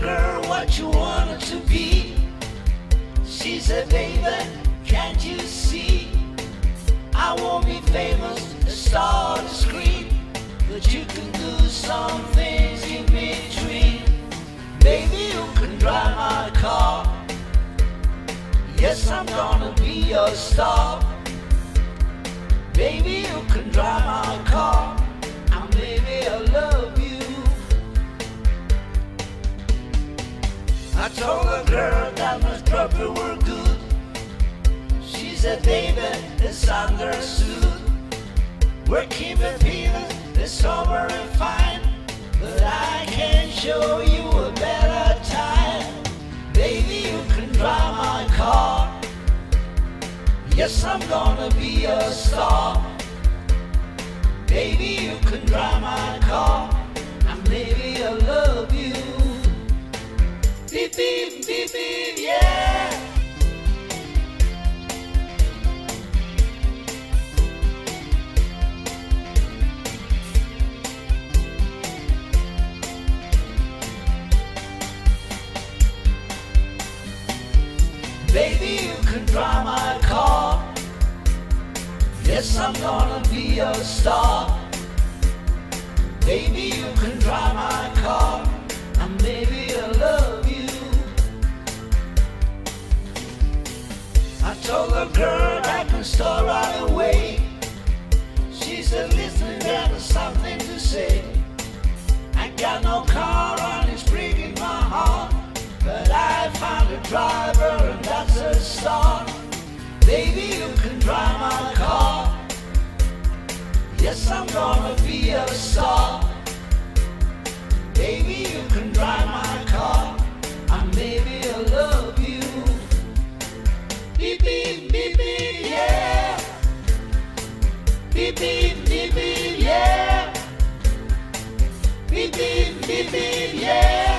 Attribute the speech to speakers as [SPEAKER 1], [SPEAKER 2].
[SPEAKER 1] girl what you want her to be. She said, baby, can't you see? I won't be famous, a star to screen, but you can do some things in between. Baby, you can drive my car. Yes, I'm gonna be a star. Baby, you can drive my car, and baby, I love you. I told the girl that my trouble were good. She said, baby, it's understood. We're keeping peanuts, it's sober and fine, but I can show you a better time. Baby, you can drive my car. Yes, I'm gonna be a star. Baby, you can drive my car, and baby, I love you. Beep, beep, beep, beep, yeah. Baby, you can drive my car. Yes, I'm gonna be a star. Baby, you can drive my car, and baby, I love you. I told the girl I can start right away. She said, listen, there's something to say. I got no car and it's breaking my heart, but I found a driver and that's a start. Baby, you can drive my car. Yes, I'm gonna be a star. Baby, you can drive my car, and baby, I love you. Beep, beep, beep, beep, yeah. Beep, beep, beep, beep, yeah. Beep, beep, beep, beep, yeah.